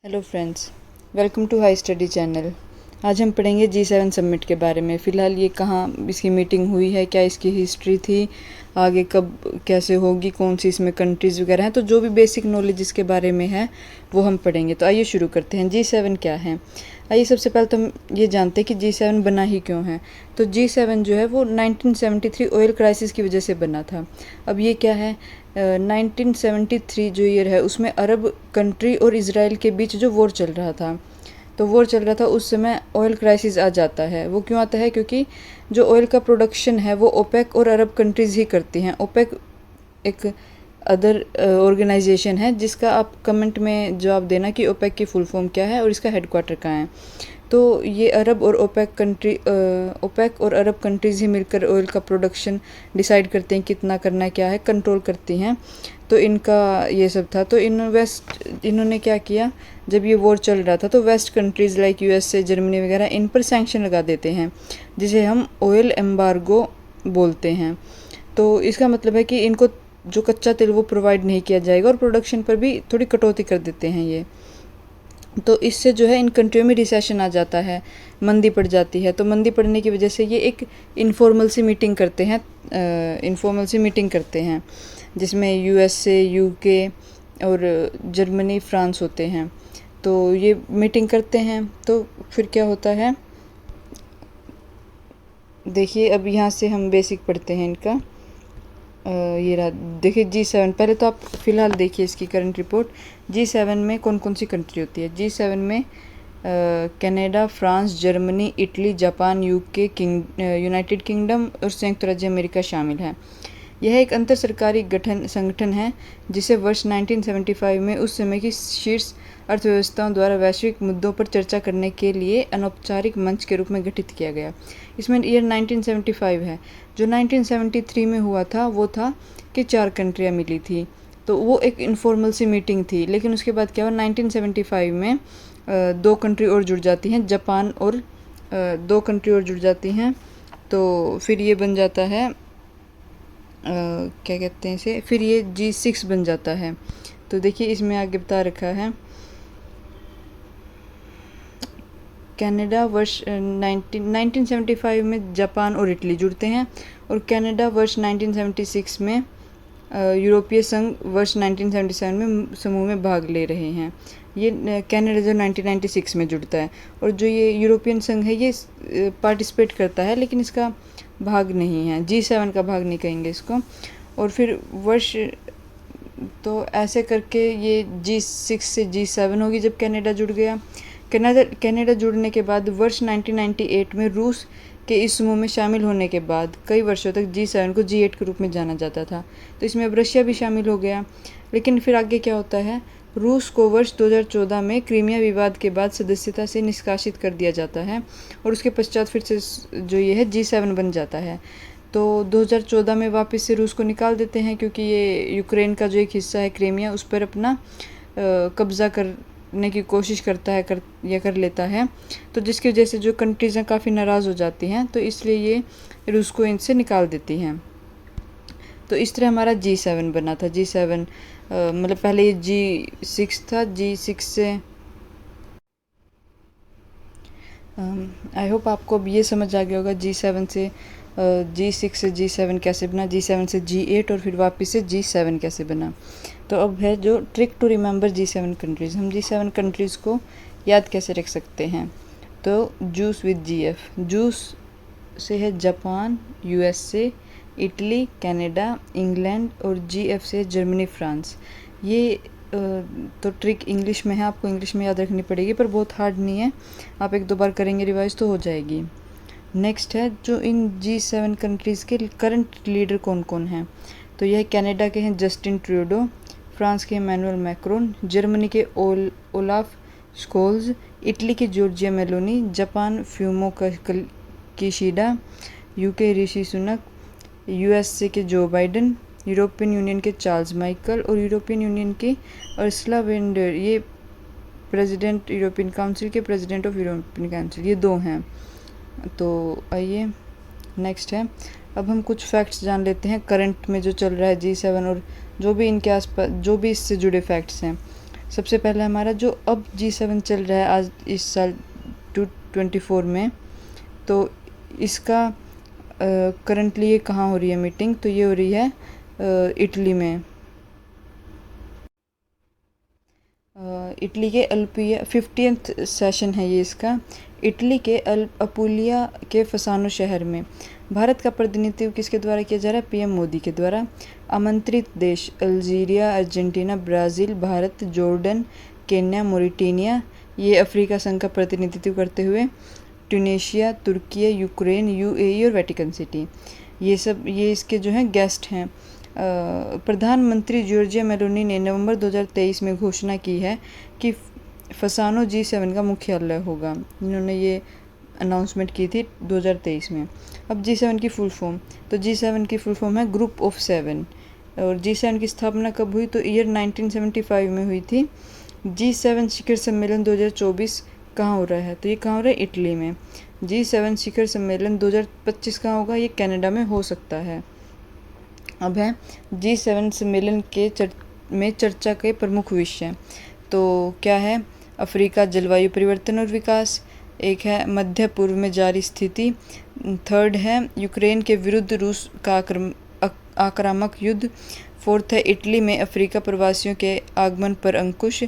Hello friends, welcome to high study channel. आज हम पढ़ेंगे G7 समिट के बारे में। फ़िलहाल ये कहाँ इसकी मीटिंग हुई है, क्या इसकी हिस्ट्री थी, आगे कब कैसे होगी, कौन सी इसमें कंट्रीज़ वगैरह हैं, तो जो भी बेसिक नॉलेज इसके बारे में है वो हम पढ़ेंगे। तो आइए शुरू करते हैं। G7 क्या है? आइए सबसे पहले तो हम ये जानते हैं कि G7 बना ही क्यों है। तो G7 जो है वो 1973 ऑयल क्राइसिस की वजह से बना था। अब ये क्या है, 1973 जो ईयर है उसमें अरब कंट्री और इसराइल के बीच जो वॉर चल रहा था, तो वॉर चल रहा था उस समय ऑयल क्राइसिस आ जाता है। वो क्यों आता है? क्योंकि जो ऑयल का प्रोडक्शन है वो ओपेक और अरब कंट्रीज़ ही करती हैं। ओपेक एक अदर ऑर्गेनाइजेशन है जिसका आप कमेंट में जवाब देना कि ओपेक की फुल फॉर्म क्या है और इसका हेडक्वार्टर कहाँ है। तो ये अरब और ओपेक और अरब कंट्रीज़ ही मिलकर ऑयल का प्रोडक्शन डिसाइड करते हैं कितना करना है, क्या है, कंट्रोल करती हैं। तो इनका ये सब था। तो इन्होंने क्या किया, जब ये वॉर चल रहा था तो west countries like USA, Germany वगैरह इन पर सैंक्शन लगा देते हैं, जिसे हम ऑयल एम्बार्गो बोलते हैं। तो इसका मतलब है कि इनको जो कच्चा तेल वो प्रोवाइड नहीं किया जाएगा और प्रोडक्शन पर भी थोड़ी कटौती कर देते हैं ये। तो इससे जो है इन कंट्रियों में रिसेशन आ जाता है, मंदी पड़ जाती है। तो मंदी पड़ने की वजह से ये एक इनफॉर्मल सी मीटिंग करते हैं जिसमें यूएसए, यूके और जर्मनी, फ्रांस होते हैं। तो ये मीटिंग करते हैं। तो फिर क्या होता है, देखिए अब यहाँ से हम बेसिक पढ़ते हैं इनका। ये रहा, देखिए G7। पहले तो आप फ़िलहाल देखिए इसकी करंट रिपोर्ट। G7 में कौन कौन सी कंट्री होती है। G7 में Canada, France, Germany, Italy, Japan, UK, United kingdom और संयुक्त राज्य अमेरिका शामिल है। यह एक अंतर सरकारी संगठन है जिसे वर्ष 1975 में उस समय की शीर्ष अर्थव्यवस्थाओं द्वारा वैश्विक मुद्दों पर चर्चा करने के लिए अनौपचारिक मंच के रूप में गठित किया गया। इसमें ईयर 1975 है। जो 1973 में हुआ था वो था कि 4 कंट्रियाँ मिली थी, तो वो एक इनफॉर्मल सी मीटिंग थी। लेकिन उसके बाद क्या हुआ, 1975 में 2 कंट्री और जुड़ जाती हैं, जापान और 2 कंट्री और जुड़ जाती हैं। तो फिर ये बन जाता है, क्या कहते हैं इसे, फिर ये G6 बन जाता है। तो देखिए इसमें आगे बता रखा है, कनाडा वर्ष 1975 में जापान और इटली जुड़ते हैं, और कनाडा वर्ष 1976 में यूरोपीय संघ वर्ष 1977 में समूह में भाग ले रहे हैं। ये कनाडा जो 1996 में जुड़ता है, और जो ये यूरोपियन संघ है ये पार्टिसिपेट करता है लेकिन इसका भाग नहीं है, G7 का भाग नहीं कहेंगे इसको। और फिर वर्ष, तो ऐसे करके ये G6 से G7 होगी जब कनाडा जुड़ गया। कनाडा जुड़ने के बाद वर्ष 1998 में रूस के इस समूह में शामिल होने के बाद कई वर्षों तक G7 को G8 के रूप में जाना जाता था। तो इसमें अब रशिया भी शामिल हो गया। लेकिन फिर आगे क्या होता है, रूस को वर्ष 2014 में क्रीमिया विवाद के बाद सदस्यता से निष्कासित कर दिया जाता है, और उसके पश्चात फिर से जो ये है G7 बन जाता है। तो 2014 में वापस से रूस को निकाल देते हैं, क्योंकि ये यूक्रेन का जो एक हिस्सा है क्रीमिया, उस पर अपना कब्ज़ा करने की कोशिश करता है, कर लेता है। तो जिसकी वजह से जो कंट्रीज़ हैं काफ़ी नाराज़ हो जाती हैं, तो इसलिए ये रूस को इनसे निकाल देती हैं। तो इस तरह हमारा G7 बना था। G7 मतलब पहले ये G6 था। G6 से आई होप आपको अब ये समझ आ गया होगा G7 से G6 से G7 कैसे बना, G7 से G8 और फिर वापस से G7 कैसे बना। तो अब है जो trick to remember G7 countries. हम G7 कंट्रीज़ को याद कैसे रख सकते हैं। तो जूस विद GF, जूस से है Japan, USA, Italy, Canada, England, और GF से जर्मनी, फ्रांस। ये तो ट्रिक इंग्लिश में है, आपको इंग्लिश में याद रखनी पड़ेगी, पर बहुत हार्ड नहीं है, आप 1-2 बार करेंगे रिवाइज तो हो जाएगी। नेक्स्ट है जो इन G7 कंट्रीज़ के करंट लीडर कौन कौन हैं। तो यह कनाडा के हैं जस्टिन ट्रूडो, फ्रांस के इमैनुअल मैक्रोन, जर्मनी के ओलाफ स्कोल्स, इटली की Georgia Meloni, Japan फ्यूमो किशिडा, UK Rishi Sunak, USA के जो बाइडन, यूरोपियन यूनियन के चार्ल्स माइकल, और यूरोपियन यूनियन की अर्सला वेंडर, ये प्रेसिडेंट यूरोपियन काउंसिल के प्रेसिडेंट ऑफ यूरोपियन काउंसिल, ये 2 हैं। तो आइए नेक्स्ट है, अब हम कुछ फैक्ट्स जान लेते हैं करंट में जो चल रहा है G7 और जो भी इनके आसपास जो भी इससे जुड़े फैक्ट्स हैं। सबसे पहले हमारा जो अब G7 चल रहा है आज इस साल 2024 में, तो इसका करंटली ये कहाँ हो रही है मीटिंग, तो ये हो रही है इटली में। इटली के अल्पिया 50th सेशन है ये इसका। इटली के अपुलिया के फसानो शहर में। भारत का प्रतिनिधित्व किसके द्वारा किया जा रहा है? पीएम मोदी के द्वारा। आमंत्रित देश Algeria, Argentina, Brazil, Bharat, Jordan, Kenya, Mauritania. ये अफ्रीका संघ का प्रतिनिधित्व करते हुए ट्यूनीशिया, तुर्की, यूक्रेन, यूएई और वेटिकन सिटी। ये इसके जो हैं गेस्ट हैं। प्रधानमंत्री जॉर्जिया मेलोनी ने नवंबर 2023 में घोषणा की है कि फसानो G7 का मुख्यालय होगा। इन्होंने ये अनाउंसमेंट की थी 2023 में। अब G7 की फुल फॉर्म, तो G7 की फुल फॉर्म है ग्रुप ऑफ 7। और G7 की स्थापना कब हुई? तो ईयर 1975 में हुई थी। G7 शिखर सम्मेलन 2024 कहाँ हो रहा है? तो ये कहाँ हो रहा है? इटली में। G7 शिखर सम्मेलन 2025 कहाँ होगा? ये कनाडा में हो सकता है। अब है G7 सम्मेलन में चर्चा के प्रमुख विषय, तो क्या है? अफ्रीका, जलवायु परिवर्तन और विकास। एक है मध्य पूर्व में जारी स्थिति। थर्ड है यूक्रेन के विरुद्ध रूस का आक्रामक युद्ध। फोर्थ है इटली में अफ्रीका प्रवासियों के आगमन पर अंकुश।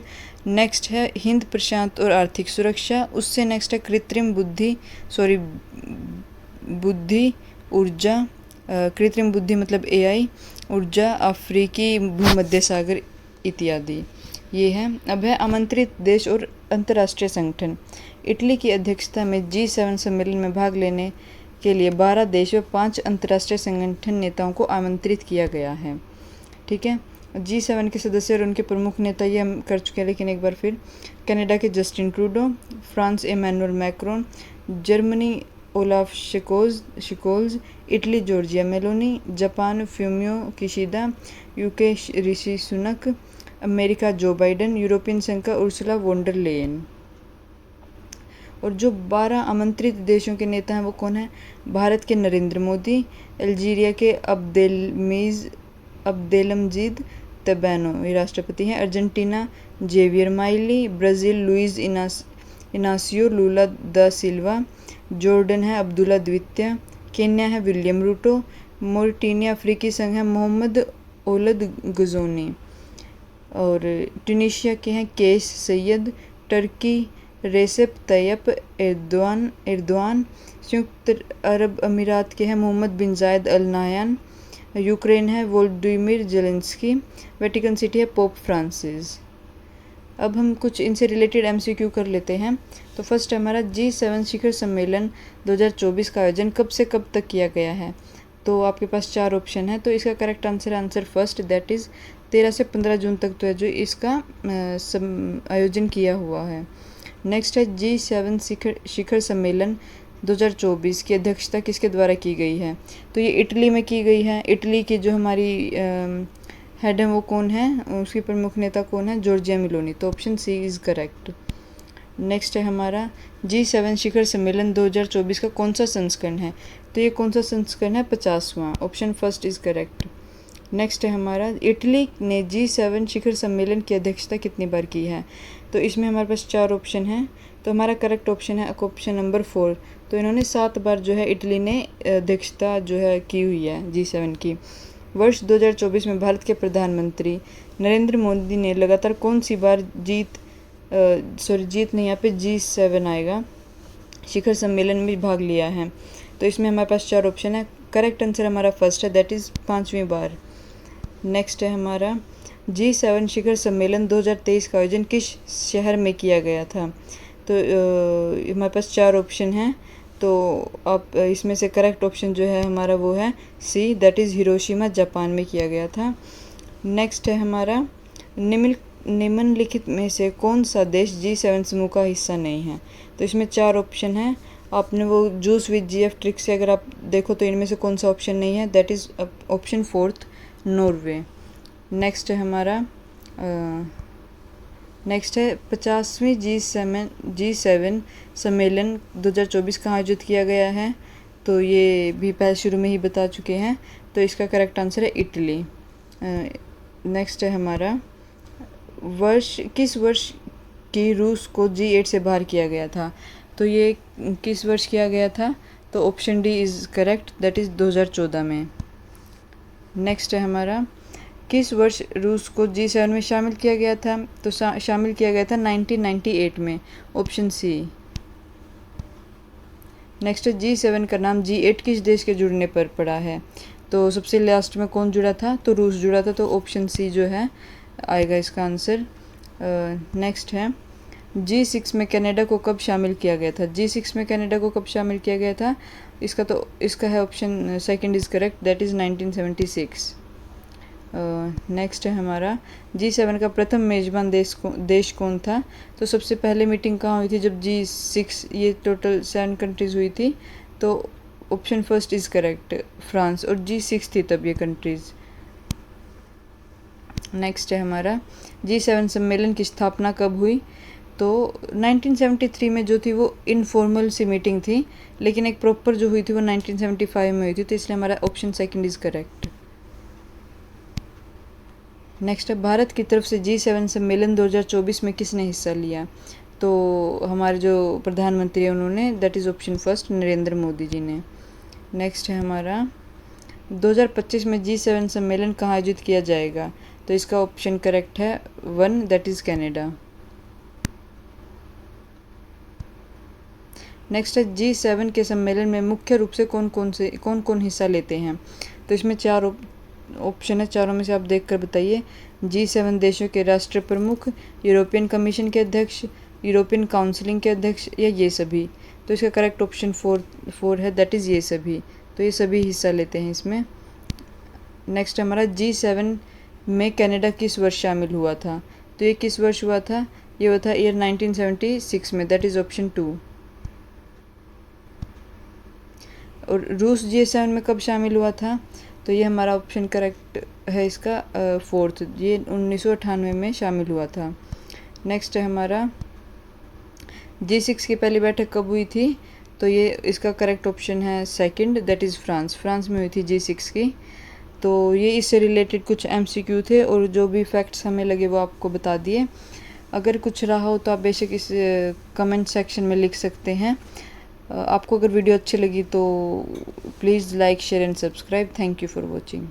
नेक्स्ट है हिंद प्रशांत और आर्थिक सुरक्षा। उससे नेक्स्ट है कृत्रिम बुद्धि ऊर्जा, कृत्रिम बुद्धि मतलब AI, ऊर्जा, अफ्रीकी भूमध्य सागर इत्यादि। ये है। अब है आमंत्रित देश और अंतर्राष्ट्रीय संगठन। इटली की अध्यक्षता में G7 सम्मेलन में भाग लेने के लिए 12 देश व 5 अंतर्राष्ट्रीय संगठन नेताओं को आमंत्रित किया गया है। ठीक है। G7 के सदस्य और उनके प्रमुख नेता ये हम कर चुके हैं, लेकिन एक बार फिर। कनाडा के Justin Trudeau, France Emmanuel Macron, Germany Olaf Scholz, Italy Giorgia Meloni, Japan Fumio Kishida, UK Rishi Sunak, America Joe Biden, European संघ का उर्सुला वोंडर लेयन। और जो 12 आमंत्रित देशों के नेता हैं वो कौन है? भारत के नरेंद्र मोदी, अल्जीरिया के अब्देलमजीद तबैनो ये राष्ट्रपति हैं, Argentina Javier Milei, Brazil Luiz Inacio Lula da Silva, Jordan है अब्दुल्ला द्वितीय, केन्या है विलियम रूटो, मोरिटानिया अफ्रीकी संघ है मोहम्मद ओलद गजोनी, और ट्यूनीशिया के हैं case Syed, Turkey Recep Tayyip Erdogan, संयुक्त अरब अमीरात के हैं मोहम्मद बिन जायद अल नाहयान, यूक्रेन है वोलोदिमिर जेलेंस्की, वेटिकन सिटी है पोप फ्रांसिस। अब हम कुछ इनसे रिलेटेड MCQ कर लेते हैं। तो फर्स्ट हमारा G7 शिखर सम्मेलन 2024 का आयोजन कब से कब तक किया गया है? तो आपके पास 4 ऑप्शन है, तो इसका correct answer first, that is 13 से 15 जून तक तो है जो इसका आयोजन किया हुआ है। नेक्स्ट है G7 शिखर सम्मेलन 2024 की अध्यक्षता किसके द्वारा की गई है? तो ये इटली में की गई है। इटली की जो हमारी हेड है वो कौन है? उसकी प्रमुख नेता कौन है? Giorgia Meloni. तो option C is correct. Next है हमारा G7 शिखर सम्मेलन 2024 का कौन सा संस्करण है? तो ये कौन सा संस्करण है? 50वां। Option first is correct. Next है हमारा इटली ने G7 शिखर सम्मेलन की अध्यक्षता कितनी बार की है? तो इसमें हमारे पास 4 ऑप्शन हैं, तो हमारा करेक्ट ऑप्शन है ऑप्शन नंबर 4। तो इन्होंने 7 बार जो है इटली ने अध्यक्षता जो है की हुई है G7 की। वर्ष 2024 में भारत के प्रधानमंत्री नरेंद्र मोदी ने लगातार कौन सी बार जीत नहीं, यहाँ पे G7 आएगा, शिखर सम्मेलन में भाग लिया है? तो इसमें हमारे पास 4 ऑप्शन है। करेक्ट आंसर हमारा फर्स्ट है, दैट इज़ 5वीं बार। नेक्स्ट है हमारा G7 शिखर सम्मेलन 2023 का आयोजन किस शहर में किया गया था? तो हमारे पास 4 ऑप्शन हैं, तो आप इसमें से करेक्ट ऑप्शन जो है हमारा वो है C, that is Hiroshima Japan में किया गया था। नेक्स्ट है हमारा निम्नलिखित में से कौन सा देश G7 समूह का हिस्सा नहीं है? तो इसमें 4 ऑप्शन है। आपने वो जूस विद GF ट्रिक से अगर आप देखो तो इनमें से कौन सा ऑप्शन नहीं है? That is option 4 Norway. Next है हमारा नेक्स्ट है 50वीं G7 सम्मेलन 2024 कहाँ आयोजित किया गया है? तो ये भी पहले शुरू में ही बता चुके हैं, तो इसका करेक्ट आंसर है इटली। नेक्स्ट है हमारा किस वर्ष की रूस को G8 से बाहर किया गया था? तो ये किस वर्ष किया गया था? तो option D is correct, that is 2014 में। नेक्स्ट है हमारा, किस वर्ष रूस को G7 में शामिल किया गया था? तो शामिल किया गया था 1998 में, ऑप्शन सी। नेक्स्ट है, G7 का नाम G8 किस देश के जुड़ने पर पड़ा है? तो सबसे लास्ट में कौन जुड़ा था? तो रूस जुड़ा था, तो ऑप्शन सी जो है आएगा इसका आंसर। नेक्स्ट है, G6 में कनाडा को कब शामिल किया गया था? G6 में कनाडा को कब शामिल किया गया था? इसका है option second is correct, that is 1976। Next है हमारा, G7 का प्रथम मेज़बान देश कौन था? तो सबसे पहले मीटिंग कहाँ हुई थी जब G6, ये टोटल 7 कंट्रीज़ हुई थी, तो option first is correct, France, और G6 थी तब ये कंट्रीज़। नेक्स्ट है हमारा, G7 सम्मेलन की स्थापना कब हुई? तो 1973 में जो थी वो इनफॉर्मल सी मीटिंग थी, लेकिन एक प्रॉपर जो हुई थी वो 1975 में हुई थी, तो इसलिए हमारा option second is correct. Next है, भारत की तरफ से G7 सम्मेलन 2024 में किसने हिस्सा लिया? तो हमारे जो प्रधानमंत्री हैं उन्होंने, that is option first, Narendra Modi ji ने। नेक्स्ट है हमारा, 2025 में G7 सम्मेलन कहाँ आयोजित किया जाएगा? तो इसका ऑप्शन करेक्ट है 1, दैट इज़ कनाडा। नेक्स्ट है, G7 के सम्मेलन में मुख्य रूप से कौन कौन हिस्सा लेते हैं? तो इसमें 4 ऑप्शन है, चारों में से आप देख कर बताइए। G7 देशों के राष्ट्र प्रमुख, यूरोपियन कमीशन के अध्यक्ष, यूरोपियन काउंसिलिंग के अध्यक्ष, या ये सभी? तो इसका करेक्ट ऑप्शन 4 है, दैट इज़ ये सभी। तो ये सभी हिस्सा लेते हैं इसमें। नेक्स्ट हमारा, G7 में कनाडा किस वर्ष शामिल हुआ था? तो ये किस वर्ष हुआ था? ये हुआ था ईयर 1976 में, दैट इज़ ऑप्शन 2। और रूस G7 में कब शामिल हुआ था? तो ये हमारा ऑप्शन करेक्ट है इसका 4th, ये 1998 में शामिल हुआ था। नेक्स्ट है हमारा, G6 की पहली बैठक कब हुई थी? तो ये इसका करेक्ट ऑप्शन है सेकंड, दैट इज़ फ्रांस में हुई थी G6 की। तो ये इससे रिलेटेड कुछ MCQ थे, और जो भी फैक्ट्स हमें लगे वो आपको बता दिए। अगर कुछ रहा हो तो आप बेशक इस कमेंट सेक्शन में लिख सकते हैं। आपको अगर वीडियो अच्छी लगी तो please like, share and subscribe. Thank you for watching.